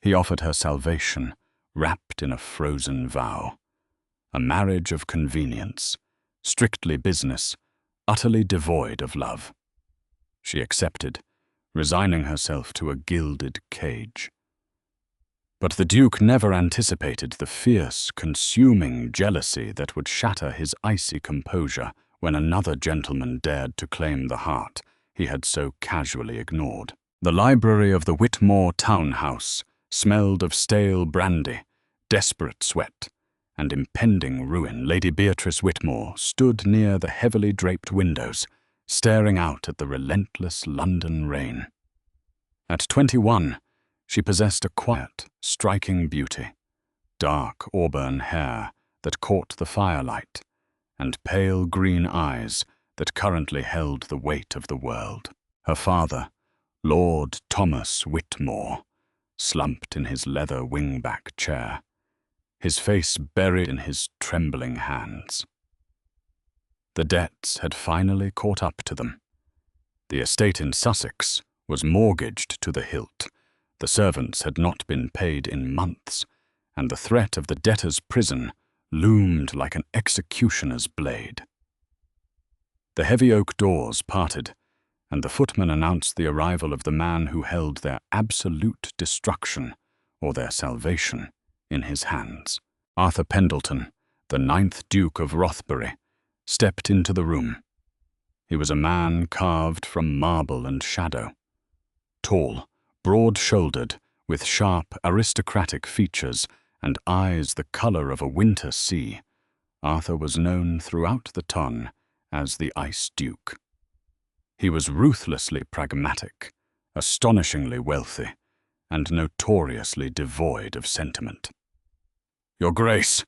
He offered her salvation, wrapped in a frozen vow. A marriage of convenience, strictly business, utterly devoid of love. She accepted, resigning herself to a gilded cage. But the Duke never anticipated the fierce, consuming jealousy that would shatter his icy composure when another gentleman dared to claim the heart he had so casually ignored. The library of the Whitmore townhouse smelled of stale brandy, desperate sweat, and impending ruin. Lady Beatrice Whitmore stood near the heavily draped windows, staring out at the relentless London rain. At 21, she possessed a quiet, striking beauty, dark auburn hair that caught the firelight, and pale green eyes that currently held the weight of the world. Her father, Lord Thomas Whitmore, slumped in his leather wingback chair, his face buried in his trembling hands. The debts had finally caught up to them. The estate in Sussex was mortgaged to the hilt. The servants had not been paid in months, and the threat of the debtor's prison loomed like an executioner's blade. The heavy oak doors parted, and the footman announced the arrival of the man who held their absolute destruction, or their salvation, in his hands. Arthur Pendleton, the 9th Duke of Rothbury, stepped into the room. He was a man carved from marble and shadow. Tall, broad-shouldered, with sharp, aristocratic features and eyes the color of a winter sea, Arthur was known throughout the ton as the Ice Duke. He was ruthlessly pragmatic, astonishingly wealthy, and notoriously devoid of sentiment. "Your Grace!"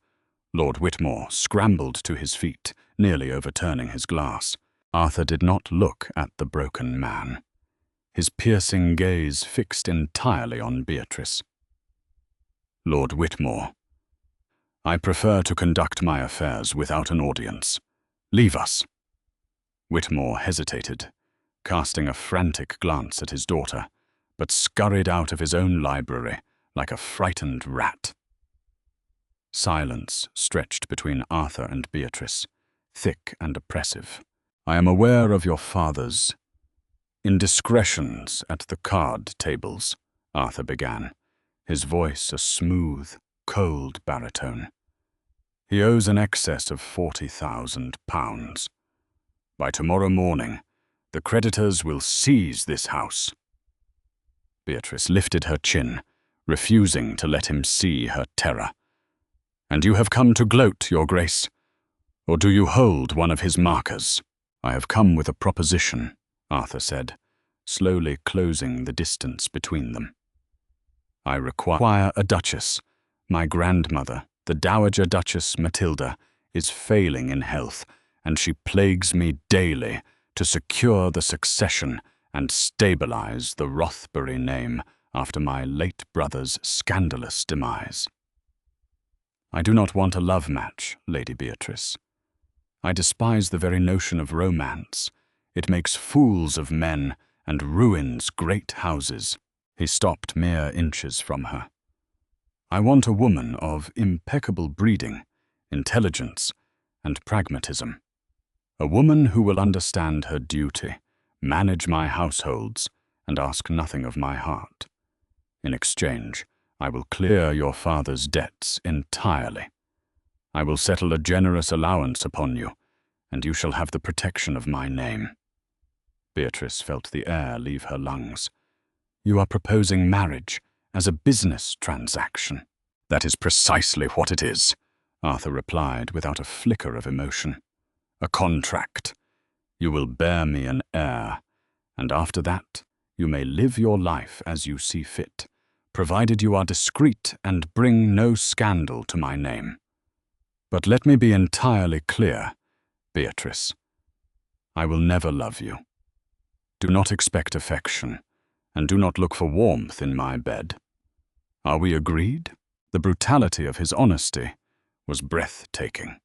Lord Whitmore scrambled to his feet, nearly overturning his glass. Arthur did not look at the broken man, his piercing gaze fixed entirely on Beatrice. "Lord Whitmore, I prefer to conduct my affairs without an audience. Leave us." Whitmore hesitated, casting a frantic glance at his daughter, but scurried out of his own library like a frightened rat. Silence stretched between Arthur and Beatrice, thick and oppressive. "I am aware of your father's indiscretions at the card tables," Arthur began, his voice a smooth, cold baritone. "He owes an excess of £40,000. By tomorrow morning, the creditors will seize this house." Beatrice lifted her chin, refusing to let him see her terror. "And you have come to gloat, Your Grace? Or do you hold one of his markers?" "I have come with a proposition," Arthur said, slowly closing the distance between them. "I require a duchess. My grandmother, the Dowager Duchess Matilda, is failing in health, and she plagues me daily to secure the succession and stabilize the Rothbury name after my late brother's scandalous demise. I do not want a love match, Lady Beatrice. I despise the very notion of romance. It makes fools of men and ruins great houses." He stopped mere inches from her. "I want a woman of impeccable breeding, intelligence, and pragmatism. A woman who will understand her duty, manage my households, and ask nothing of my heart. In exchange, I will clear your father's debts entirely. I will settle a generous allowance upon you, and you shall have the protection of my name." Beatrice felt the air leave her lungs. "You are proposing marriage as a business transaction." "That is precisely what it is," Arthur replied without a flicker of emotion. "A contract. You will bear me an heir, and after that, you may live your life as you see fit, provided you are discreet and bring no scandal to my name. But let me be entirely clear, Beatrice. I will never love you. Do not expect affection, and do not look for warmth in my bed. Are we agreed?" The brutality of his honesty was breathtaking.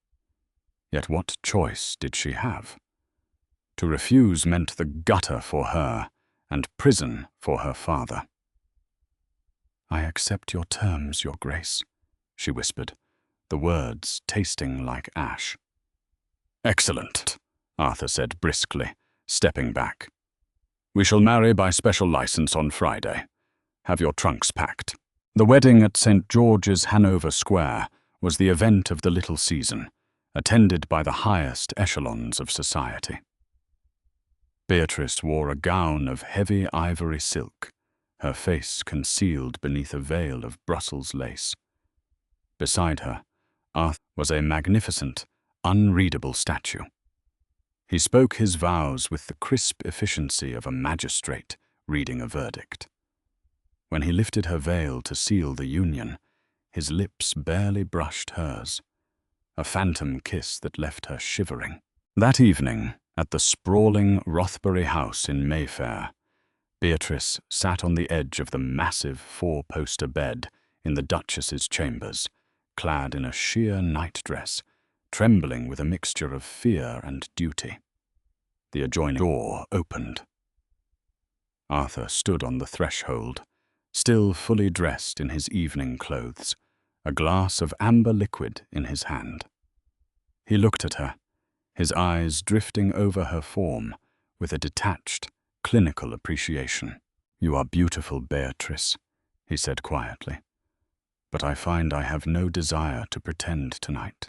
Yet what choice did she have? To refuse meant the gutter for her and prison for her father. "I accept your terms, your grace," she whispered, the words tasting like ash. "Excellent," Arthur said briskly, stepping back. "We shall marry by special license on Friday. Have your trunks packed." The wedding at St. George's, Hanover Square, was the event of the little season, attended by the highest echelons of society. Beatrice wore a gown of heavy ivory silk, her face concealed beneath a veil of Brussels lace. Beside her, Arthur was a magnificent, unreadable statue. He spoke his vows with the crisp efficiency of a magistrate reading a verdict. When he lifted her veil to seal the union, his lips barely brushed hers, a phantom kiss that left her shivering. That evening, at the sprawling Rothbury house in Mayfair, Beatrice sat on the edge of the massive four-poster bed in the Duchess's chambers, clad in a sheer nightdress, trembling with a mixture of fear and duty. The adjoining door opened. Arthur stood on the threshold, still fully dressed in his evening clothes, a glass of amber liquid in his hand. He looked at her, his eyes drifting over her form with a detached, clinical appreciation. "You are beautiful, Beatrice," he said quietly, "but I find I have no desire to pretend tonight.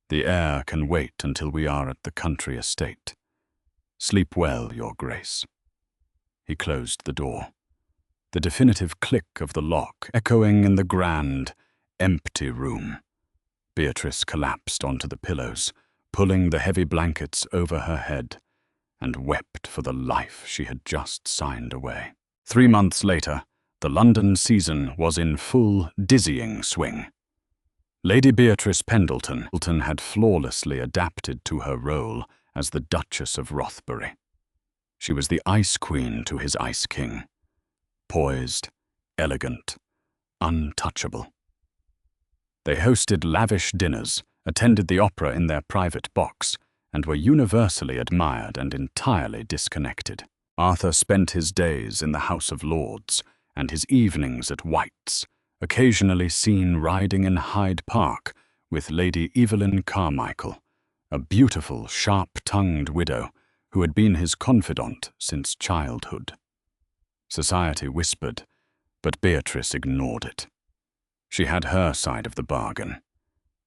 The air can wait until we are at the country estate. Sleep well, your grace." He closed the door, the definitive click of the lock echoing in the grand, empty room. Beatrice collapsed onto the pillows, pulling the heavy blankets over her head, and wept for the life she had just signed away. 3 months later, the London season was in full, dizzying swing. Lady Beatrice Pendleton had flawlessly adapted to her role as the Duchess of Rothbury. She was the Ice Queen to his Ice King, poised, elegant, untouchable. They hosted lavish dinners, attended the opera in their private box, and were universally admired and entirely disconnected. Arthur spent his days in the House of Lords and his evenings at White's, occasionally seen riding in Hyde Park with Lady Evelyn Carmichael, a beautiful, sharp-tongued widow who had been his confidant since childhood. Society whispered, but Beatrice ignored it. She had her side of the bargain.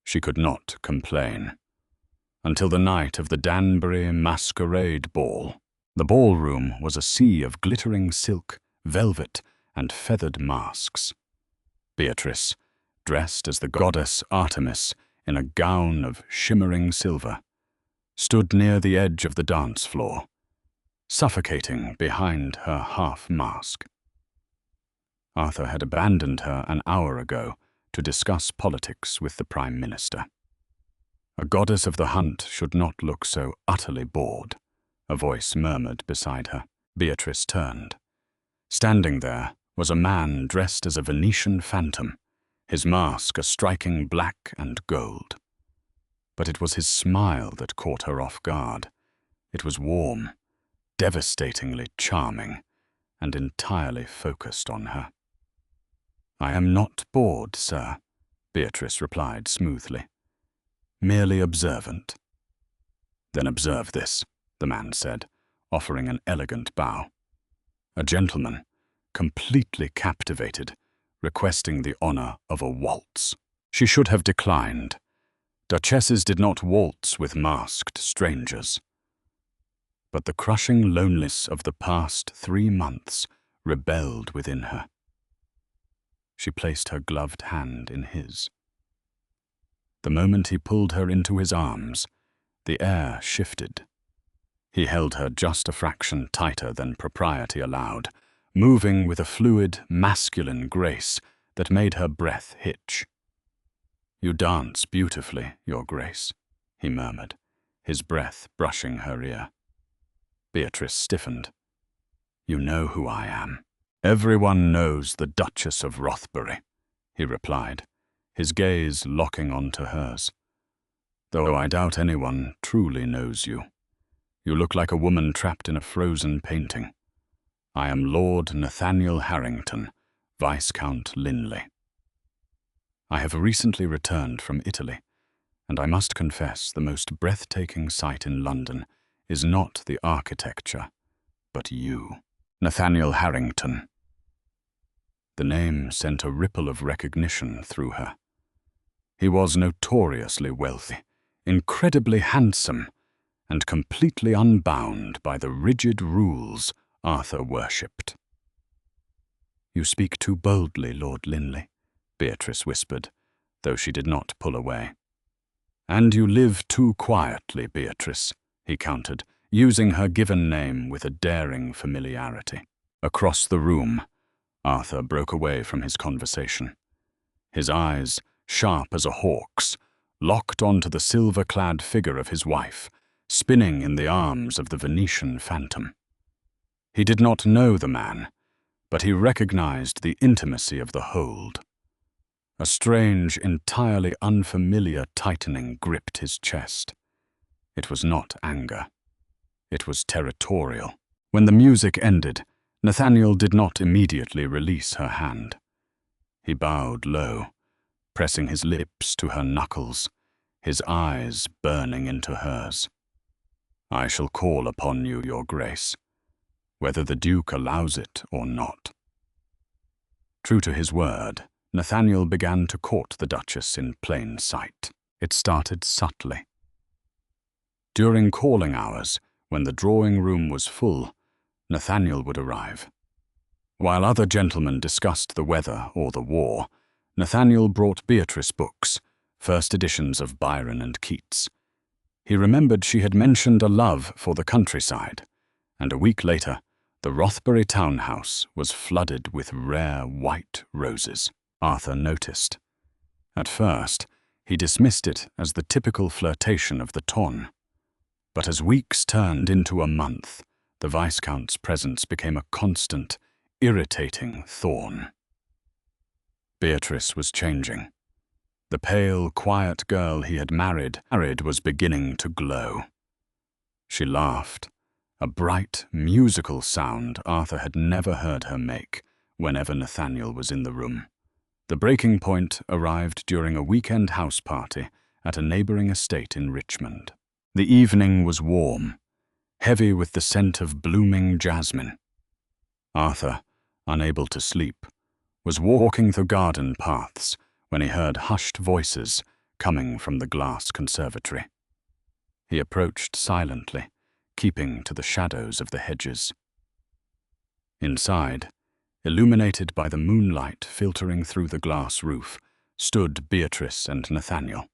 She could not complain. Until the night of the Danbury Masquerade Ball. The ballroom was a sea of glittering silk, velvet, and feathered masks. Beatrice, dressed as the goddess Artemis in a gown of shimmering silver, stood near the edge of the dance floor, suffocating behind her half-mask. Arthur had abandoned her an hour ago to discuss politics with the Prime Minister. A goddess of the hunt should not look so utterly bored, a voice murmured beside her. Beatrice turned. Standing there was a man dressed as a Venetian phantom, his mask a striking black and gold. But it was his smile that caught her off guard. It was warm, devastatingly charming, and entirely focused on her. "I am not bored, sir," Beatrice replied smoothly. "Merely observant." "Then observe this," the man said, offering an elegant bow. A gentleman, completely captivated, requesting the honor of a waltz. She should have declined. Duchesses did not waltz with masked strangers. But the crushing loneliness of the past 3 months rebelled within her. She placed her gloved hand in his. The moment he pulled her into his arms, the air shifted. He held her just a fraction tighter than propriety allowed, moving with a fluid, masculine grace that made her breath hitch. "You dance beautifully, your grace," he murmured, his breath brushing her ear. Beatrice stiffened. "You know who I am." "Everyone knows the Duchess of Rothbury," he replied, his gaze locking onto hers. "Though I doubt anyone truly knows you. You look like a woman trapped in a frozen painting. I am Lord Nathaniel Harrington, Viscount Linley. I have recently returned from Italy, and I must confess the most breathtaking sight in London is not the architecture, but you, Nathaniel Harrington. The name sent a ripple of recognition through her. He was notoriously wealthy, incredibly handsome, and completely unbound by the rigid rules Arthur worshipped. "You speak too boldly, Lord Linley," Beatrice whispered, though she did not pull away. "And you live too quietly, Beatrice," he countered, using her given name with a daring familiarity. Across the room, Arthur broke away from his conversation. His eyes, sharp as a hawk's, locked onto the silver-clad figure of his wife, spinning in the arms of the Venetian phantom. He did not know the man, but he recognized the intimacy of the hold. A strange, entirely unfamiliar tightening gripped his chest. It was not anger. It was territorial. When the music ended, Nathaniel did not immediately release her hand. He bowed low, pressing his lips to her knuckles, his eyes burning into hers. "I shall call upon you, Your Grace, whether the Duke allows it or not." True to his word, Nathaniel began to court the Duchess in plain sight. It started subtly. During calling hours, when the drawing-room was full, Nathaniel would arrive. While other gentlemen discussed the weather or the war, Nathaniel brought Beatrice books, first editions of Byron and Keats. He remembered she had mentioned a love for the countryside, and a week later, the Rothbury townhouse was flooded with rare white roses. Arthur noticed. At first, he dismissed it as the typical flirtation of the ton. But as weeks turned into a month, the Viscount's presence became a constant, irritating thorn. Beatrice was changing. The pale, quiet girl he had married was beginning to glow. She laughed, a bright, musical sound Arthur had never heard her make whenever Nathaniel was in the room. The breaking point arrived during a weekend house party at a neighboring estate in Richmond. The evening was warm, heavy with the scent of blooming jasmine. Arthur, unable to sleep, was walking through garden paths when he heard hushed voices coming from the glass conservatory. He approached silently, keeping to the shadows of the hedges. Inside, illuminated by the moonlight filtering through the glass roof, stood Beatrice and Nathaniel.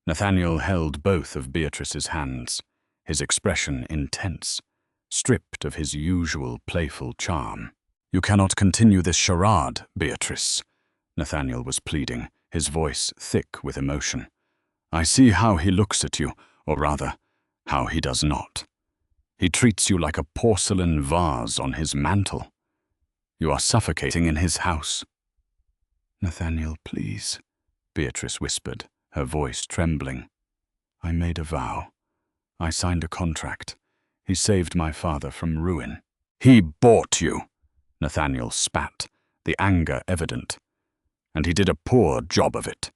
Nathaniel held both of Beatrice's hands, his expression intense, stripped of his usual playful charm. "You cannot continue this charade, Beatrice," Nathaniel was pleading, his voice thick with emotion. "I see how he looks at you, or rather, how he does not. He treats you like a porcelain vase on his mantel. You are suffocating in his house." "Nathaniel, please," Beatrice whispered, her voice trembling. "I made a vow. I signed a contract. He saved my father from ruin." "He bought you," Nathaniel spat, the anger evident. "And he did a poor job of it.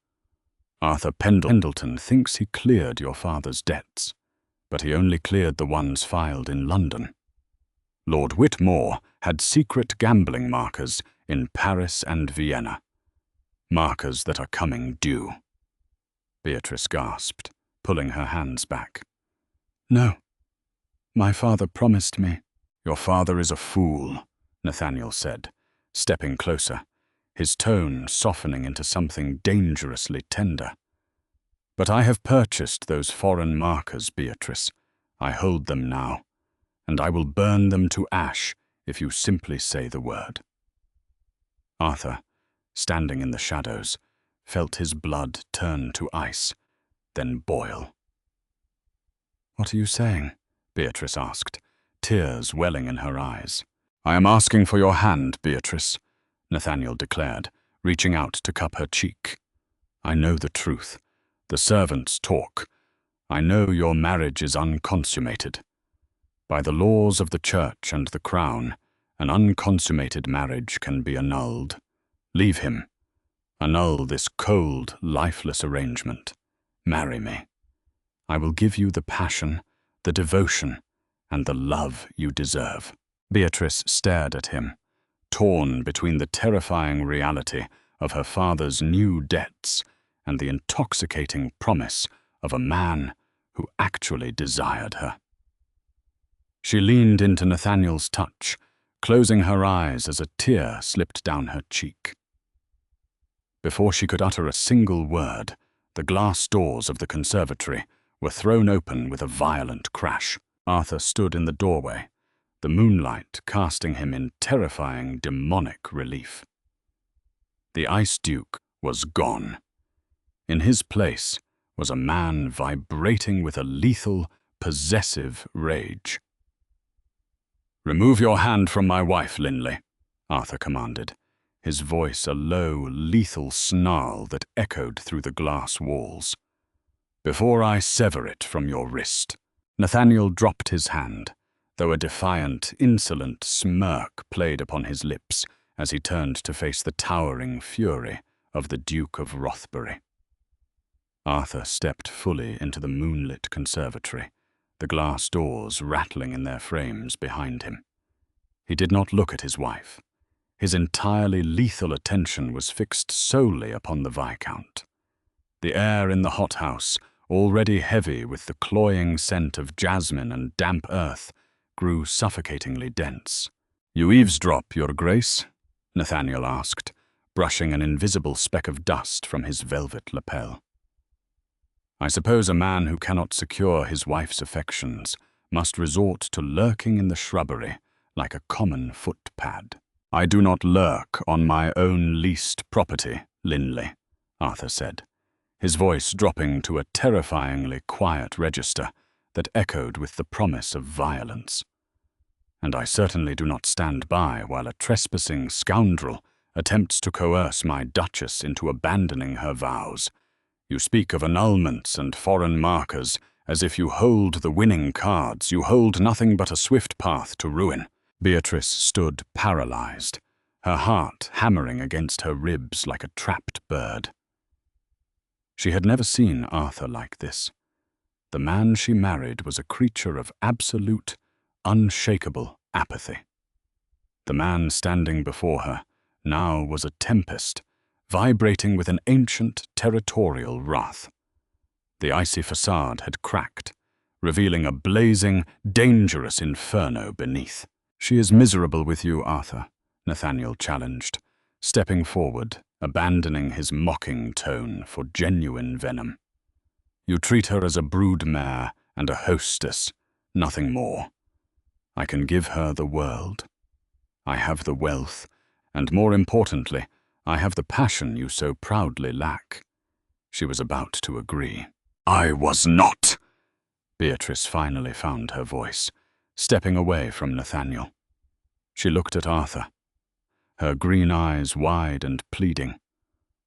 Arthur Pendleton thinks he cleared your father's debts, but he only cleared the ones filed in London. Lord Whitmore had secret gambling markers in Paris and Vienna, markers that are coming due." Beatrice gasped, pulling her hands back. "No, my father promised me." "Your father is a fool," Nathaniel said, stepping closer, his tone softening into something dangerously tender. "But I have purchased those foreign markers, Beatrice. I hold them now, and I will burn them to ash if you simply say the word." Arthur, standing in the shadows, felt his blood turn to ice, then boil. "What are you saying?" Beatrice asked, tears welling in her eyes. "I am asking for your hand, Beatrice," Nathaniel declared, reaching out to cup her cheek. "I know the truth. The servants talk. I know your marriage is unconsummated. By the laws of the church and the crown, An unconsummated marriage can be annulled. Leave him. Annul this cold, lifeless arrangement. Marry me. I will give you the passion, the devotion, and the love you deserve." Beatrice stared at him, torn between the terrifying reality of her father's new debts and the intoxicating promise of a man who actually desired her. She leaned into Nathaniel's touch, closing her eyes as a tear slipped down her cheek. Before she could utter a single word, the glass doors of the conservatory were thrown open with a violent crash. Arthur stood in the doorway, the moonlight casting him in terrifying, demonic relief. The Ice Duke was gone. In his place was a man vibrating with a lethal, possessive rage. "Remove your hand from my wife, Linley," Arthur commanded, his voice a low, lethal snarl that echoed through the glass walls. "Before I sever it from your wrist." Nathaniel dropped his hand, though a defiant, insolent smirk played upon his lips as he turned to face the towering fury of the Duke of Rothbury. Arthur stepped fully into the moonlit conservatory, the glass doors rattling in their frames behind him. He did not look at his wife. His entirely lethal attention was fixed solely upon the Viscount. The air in the hothouse, already heavy with the cloying scent of jasmine and damp earth, grew suffocatingly dense. "You eavesdrop, Your Grace?" Nathaniel asked, brushing an invisible speck of dust from his velvet lapel. "I suppose a man who cannot secure his wife's affections must resort to lurking in the shrubbery like a common footpad." "I do not lurk on my own leased property, Linley," Arthur said, his voice dropping to a terrifyingly quiet register that echoed with the promise of violence. "And I certainly do not stand by while a trespassing scoundrel attempts to coerce my Duchess into abandoning her vows. You speak of annulments and foreign markers as if you hold the winning cards. You hold nothing but a swift path to ruin." Beatrice stood paralyzed, her heart hammering against her ribs like a trapped bird. She had never seen Arthur like this. The man she married was a creature of absolute, unshakable apathy. The man standing before her now was a tempest, vibrating with an ancient territorial wrath. The icy facade had cracked, revealing a blazing, dangerous inferno beneath. "She is miserable with you, Arthur," Nathaniel challenged, stepping forward, abandoning his mocking tone for genuine venom. "You treat her as a broodmare and a hostess, nothing more. I can give her the world. I have the wealth, and more importantly, I have the passion you so proudly lack." She was about to agree. "I was not!" Beatrice finally found her voice, stepping away from Nathaniel. She looked at Arthur, her green eyes wide and pleading.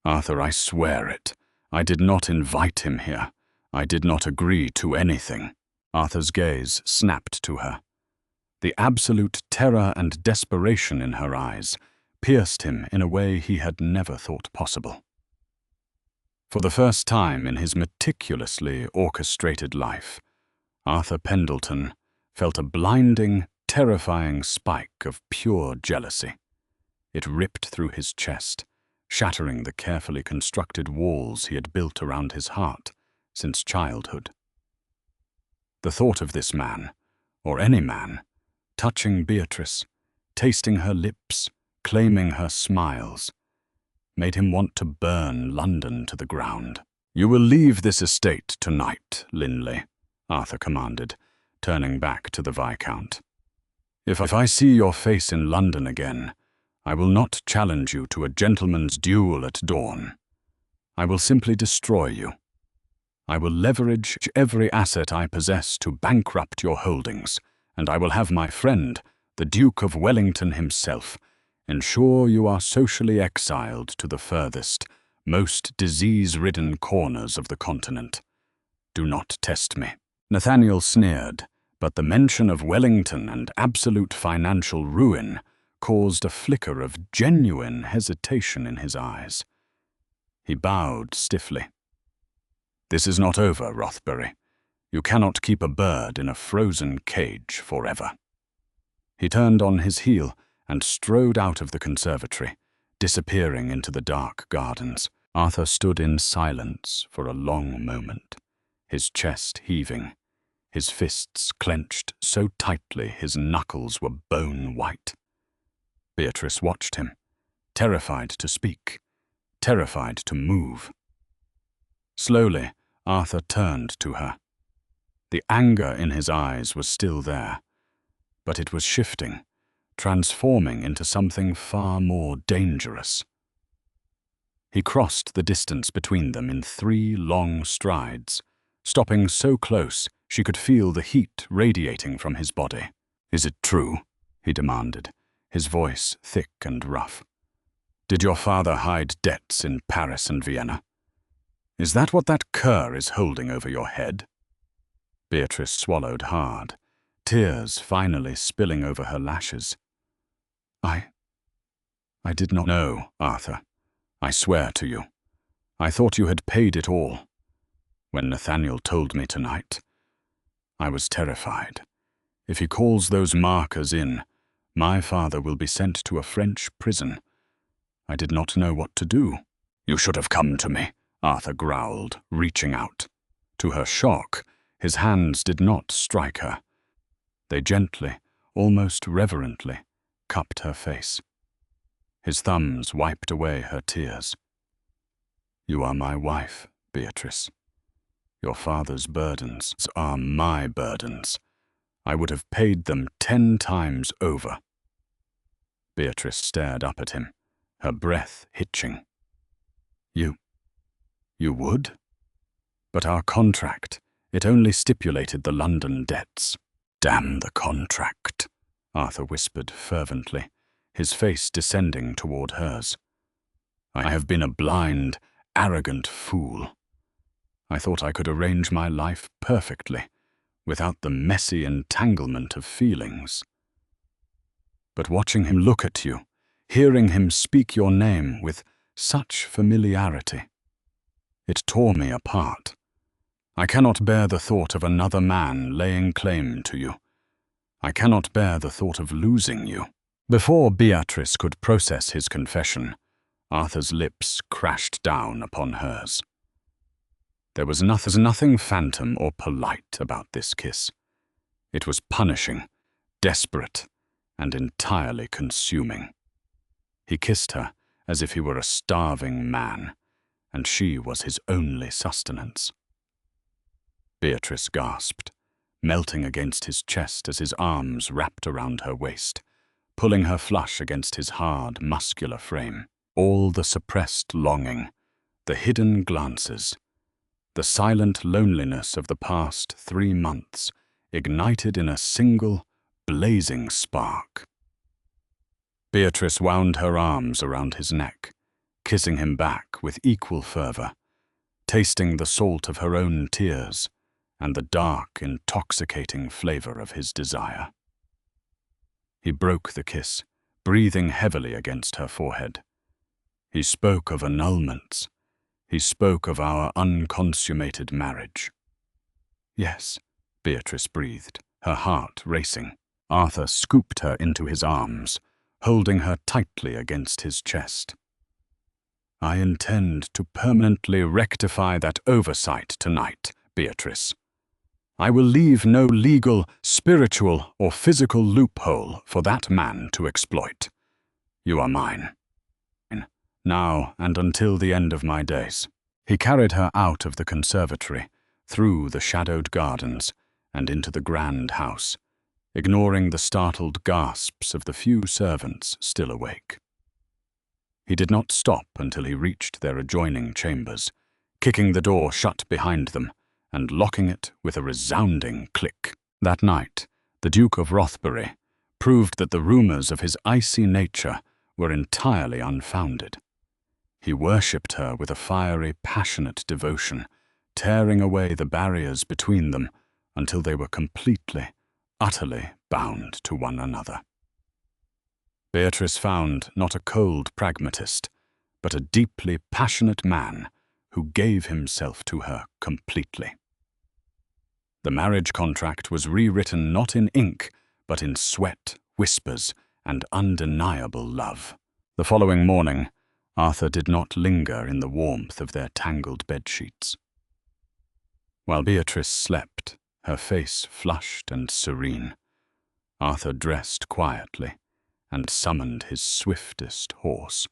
"Arthur, I swear it. I did not invite him here. I did not agree to anything." Arthur's gaze snapped to her. The absolute terror and desperation in her eyes pierced him in a way he had never thought possible. For the first time in his meticulously orchestrated life, Arthur Pendleton felt a blinding, terrifying spike of pure jealousy. It ripped through his chest, shattering the carefully constructed walls he had built around his heart since childhood. The thought of this man, or any man, touching Beatrice, tasting her lips, claiming her smiles, made him want to burn London to the ground. "You will leave this estate tonight, Linley," Arthur commanded, turning back to the Viscount. If I see your face in London again, I will not challenge you to a gentleman's duel at dawn. I will simply destroy you. I will leverage every asset I possess to bankrupt your holdings, and I will have my friend, the Duke of Wellington himself, ensure you are socially exiled to the furthest, most disease-ridden corners of the continent. Do not test me." Nathaniel sneered, but the mention of Wellington and absolute financial ruin caused a flicker of genuine hesitation in his eyes. He bowed stiffly. "This is not over, Rothbury. You cannot keep a bird in a frozen cage forever." He turned on his heel and strode out of the conservatory, disappearing into the dark gardens. Arthur stood in silence for a long moment, his chest heaving, his fists clenched so tightly his knuckles were bone white. Beatrice watched him, terrified to speak, terrified to move. Slowly, Arthur turned to her. The anger in his eyes was still there, but it was shifting, transforming into something far more dangerous. He crossed the distance between them in 3 long strides, stopping so close she could feel the heat radiating from his body. "Is it true?" he demanded, his voice thick and rough. "Did your father hide debts in Paris and Vienna? Is that what that cur is holding over your head?" Beatrice swallowed hard, tears finally spilling over her lashes. I did not know, Arthur. I swear to you. I thought you had paid it all. When Nathaniel told me tonight, I was terrified. If he calls those markers in, my father will be sent to a French prison. I did not know what to do. "You should have come to me," Arthur growled, reaching out. To her shock, his hands did not strike her. They gently, almost reverently, cupped her face. His thumbs wiped away her tears. "You are my wife, Beatrice. Your father's burdens are my burdens. I would have paid them 10 times over." Beatrice stared up at him, her breath hitching. You would? But our contract, it only stipulated the London debts." "Damn the contract," Arthur whispered fervently, his face descending toward hers. "I have been a blind, arrogant fool. I thought I could arrange my life perfectly, without the messy entanglement of feelings. But watching him look at you, hearing him speak your name with such familiarity, it tore me apart. I cannot bear the thought of another man laying claim to you. I cannot bear the thought of losing you." Before Beatrice could process his confession, Arthur's lips crashed down upon hers. There was nothing phantom or polite about this kiss. It was punishing, desperate, and entirely consuming. He kissed her as if he were a starving man, and she was his only sustenance. Beatrice gasped, melting against his chest as his arms wrapped around her waist, pulling her flush against his hard, muscular frame. All the suppressed longing, the hidden glances, the silent loneliness of the past 3 months ignited in a single, blazing spark. Beatrice wound her arms around his neck, kissing him back with equal fervor, tasting the salt of her own tears and the dark, intoxicating flavor of his desire. He broke the kiss, breathing heavily against her forehead. He spoke of annulments. He spoke of our unconsummated marriage. "Yes," Beatrice breathed, her heart racing. Arthur scooped her into his arms, holding her tightly against his chest. "I intend to permanently rectify that oversight tonight, Beatrice. I will leave no legal, spiritual, or physical loophole for that man to exploit. You are mine. Now and until the end of my days." He carried her out of the conservatory, through the shadowed gardens, and into the grand house, ignoring the startled gasps of the few servants still awake. He did not stop until he reached their adjoining chambers, kicking the door shut behind them and locking it with a resounding click. That night, the Duke of Rothbury proved that the rumors of his icy nature were entirely unfounded. He worshipped her with a fiery, passionate devotion, tearing away the barriers between them until they were completely, utterly bound to one another. Beatrice found not a cold pragmatist, but a deeply passionate man who gave himself to her completely. The marriage contract was rewritten not in ink, but in sweat, whispers, and undeniable love. The following morning, Arthur did not linger in the warmth of their tangled bedsheets. While Beatrice slept, her face flushed and serene, Arthur dressed quietly and summoned his swiftest horse.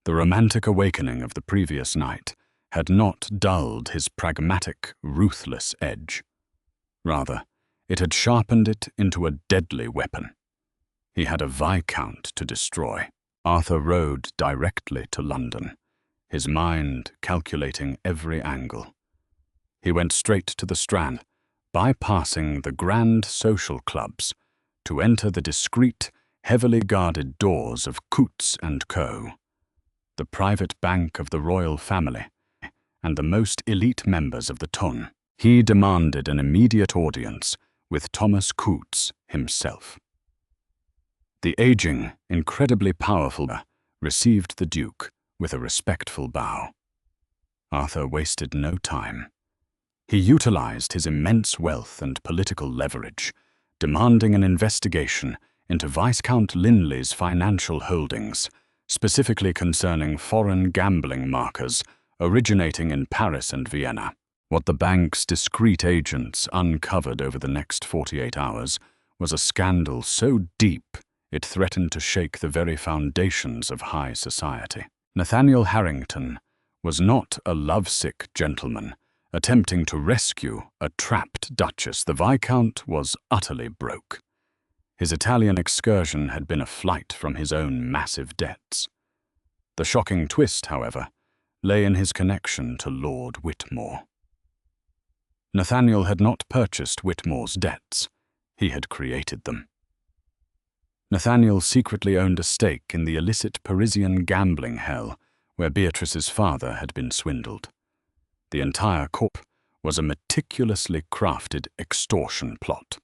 The romantic awakening of the previous night had not dulled his pragmatic, ruthless edge. Rather, it had sharpened it into a deadly weapon. He had a viscount to destroy. Arthur rode directly to London, his mind calculating every angle. He went straight to the Strand, bypassing the grand social clubs, to enter the discreet, heavily guarded doors of Coutts & Co., the private bank of the royal family, and the most elite members of the ton. He demanded an immediate audience with Thomas Coutts himself. The aging, incredibly powerful received the Duke with a respectful bow. Arthur wasted no time. He utilized his immense wealth and political leverage, demanding an investigation into Viscount Linley's financial holdings, specifically concerning foreign gambling markers originating in Paris and Vienna. What the bank's discreet agents uncovered over the next 48 hours was a scandal so deep it threatened to shake the very foundations of high society. Nathaniel Harrington was not a lovesick gentleman attempting to rescue a trapped duchess. The Viscount was utterly broke. His Italian excursion had been a flight from his own massive debts. The shocking twist, however, lay in his connection to Lord Whitmore. Nathaniel had not purchased Whitmore's debts. He had created them. Nathaniel secretly owned a stake in the illicit Parisian gambling hell where Beatrice's father had been swindled. The entire corp was a meticulously crafted extortion plot.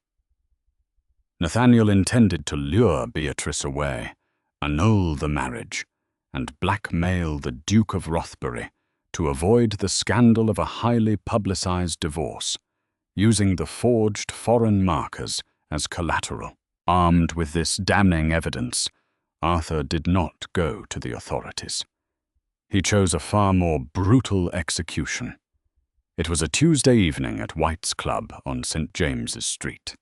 Nathaniel intended to lure Beatrice away, annul the marriage, and blackmail the Duke of Rothbury to avoid the scandal of a highly publicized divorce, using the forged foreign markers as collateral. Armed with this damning evidence, Arthur did not go to the authorities. He chose a far more brutal execution. It was a Tuesday evening at White's Club on St. James's Street.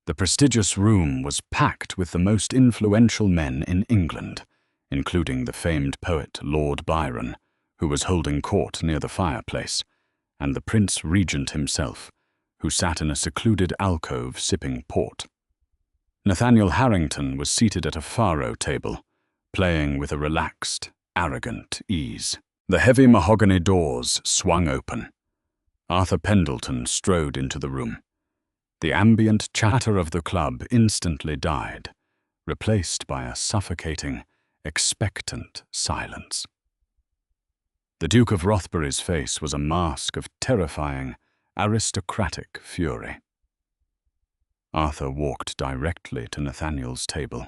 The prestigious room was packed with the most influential men in England, including the famed poet Lord Byron, who was holding court near the fireplace, and the Prince Regent himself, who sat in a secluded alcove sipping port. Nathaniel Harrington was seated at a faro table, playing with a relaxed, arrogant ease. The heavy mahogany doors swung open. Arthur Pendleton strode into the room. The ambient chatter of the club instantly died, replaced by a suffocating, expectant silence. The Duke of Rothbury's face was a mask of terrifying, aristocratic fury. Arthur walked directly to Nathaniel's table.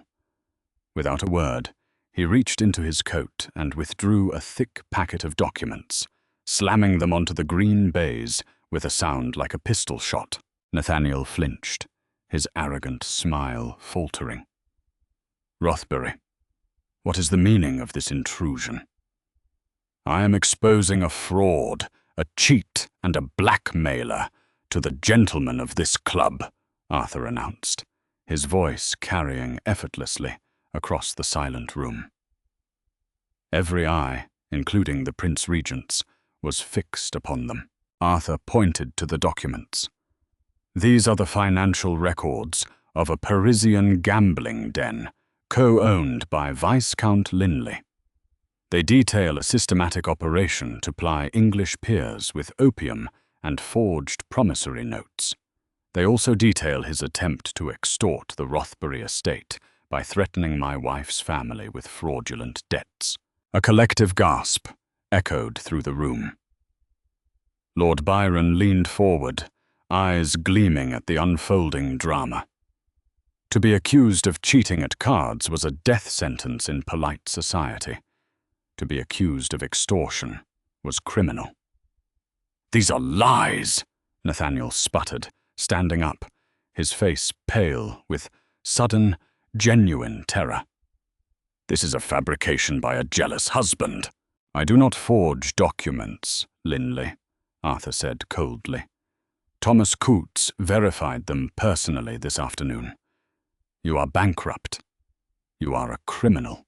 Without a word, he reached into his coat and withdrew a thick packet of documents, slamming them onto the green baize with a sound like a pistol shot. Nathaniel flinched, his arrogant smile faltering. "Rothbury, what is the meaning of this intrusion?" "I am exposing a fraud, a cheat, and a blackmailer to the gentlemen of this club," Arthur announced, his voice carrying effortlessly across the silent room. Every eye, including the Prince Regent's, was fixed upon them. Arthur pointed to the documents. "These are the financial records of a Parisian gambling den, co-owned by Viscount Linley. They detail a systematic operation to ply English peers with opium and forged promissory notes. They also detail his attempt to extort the Rothbury estate by threatening my wife's family with fraudulent debts." A collective gasp echoed through the room. Lord Byron leaned forward, eyes gleaming at the unfolding drama. To be accused of cheating at cards was a death sentence in polite society. To be accused of extortion was criminal. "These are lies," Nathaniel sputtered, standing up, his face pale with sudden, genuine terror. "This is a fabrication by a jealous husband." "I do not forge documents, Linley," Arthur said coldly. "Thomas Coates verified them personally this afternoon. You are bankrupt. You are a criminal.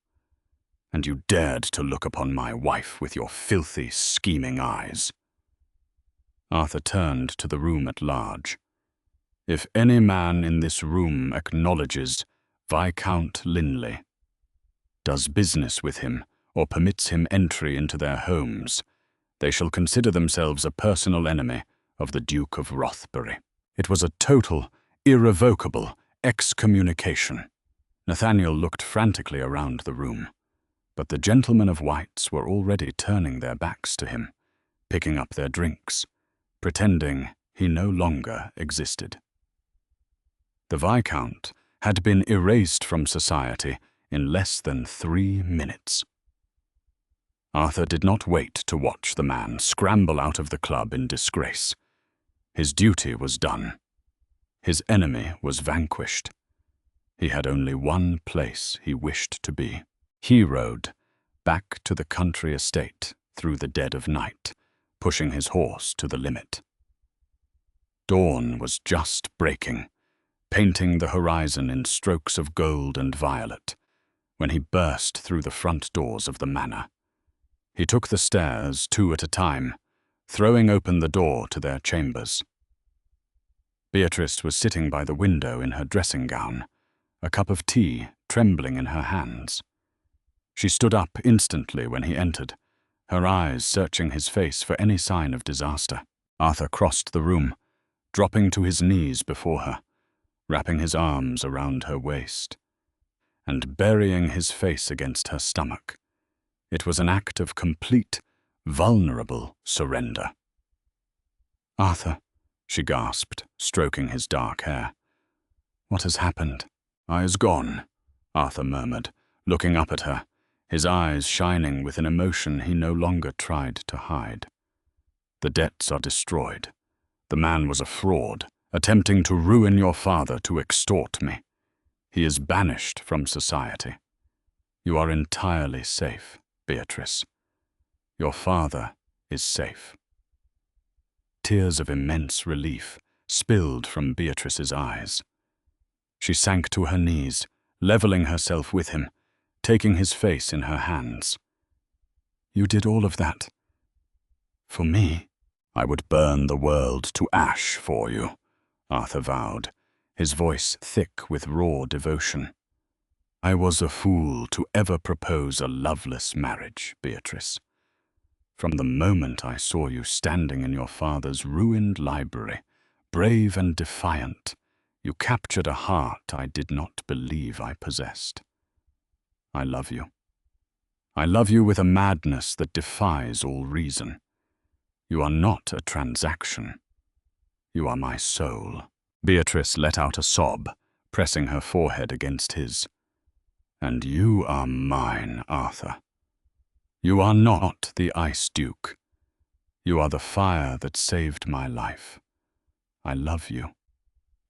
And you dared to look upon my wife with your filthy, scheming eyes." Arthur turned to the room at large. "If any man in this room acknowledges Viscount Linley, does business with him, or permits him entry into their homes, they shall consider themselves a personal enemy of the Duke of Rothbury." It was a total, irrevocable excommunication. Nathaniel looked frantically around the room, but the gentlemen of White's were already turning their backs to him, picking up their drinks, pretending he no longer existed. The Viscount had been erased from society in less than 3 minutes. Arthur did not wait to watch the man scramble out of the club in disgrace. His duty was done. His enemy was vanquished. He had only one place he wished to be. He rode back to the country estate through the dead of night, pushing his horse to the limit. Dawn was just breaking, painting the horizon in strokes of gold and violet, when he burst through the front doors of the manor. He took the stairs 2 at a time, throwing open the door to their chambers. Beatrice was sitting by the window in her dressing gown, a cup of tea trembling in her hands. She stood up instantly when he entered, her eyes searching his face for any sign of disaster. Arthur crossed the room, dropping to his knees before her, wrapping his arms around her waist, and burying his face against her stomach. It was an act of complete, vulnerable surrender. "Arthur," she gasped, stroking his dark hair. "What has happened?" "I is gone," Arthur murmured, looking up at her, his eyes shining with an emotion he no longer tried to hide. "The debts are destroyed. The man was a fraud, attempting to ruin your father to extort me. He is banished from society. You are entirely safe, Beatrice. Your father is safe." Tears of immense relief spilled from Beatrice's eyes. She sank to her knees, leveling herself with him, taking his face in her hands. "You did all of that for me?" "I would burn the world to ash for you," Arthur vowed, his voice thick with raw devotion. "I was a fool to ever propose a loveless marriage, Beatrice. From the moment I saw you standing in your father's ruined library, brave and defiant, you captured a heart I did not believe I possessed. I love you. I love you with a madness that defies all reason. You are not a transaction. You are my soul." Beatrice let out a sob, pressing her forehead against his. "And you are mine, Arthur. You are not the Ice Duke. You are the fire that saved my life. I love you.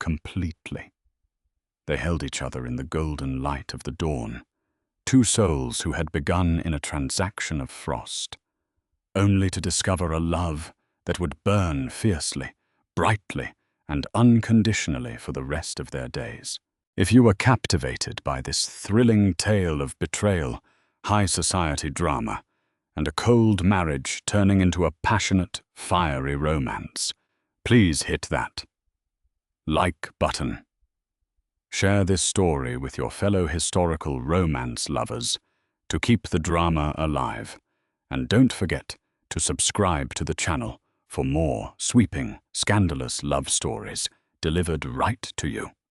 Completely." They held each other in the golden light of the dawn, 2 souls who had begun in a transaction of frost, only to discover a love that would burn fiercely, brightly, and unconditionally for the rest of their days. If you were captivated by this thrilling tale of betrayal, high society drama, and a cold marriage turning into a passionate, fiery romance, please hit that like button. Share this story with your fellow historical romance lovers to keep the drama alive. And don't forget to subscribe to the channel for more sweeping, scandalous love stories delivered right to you.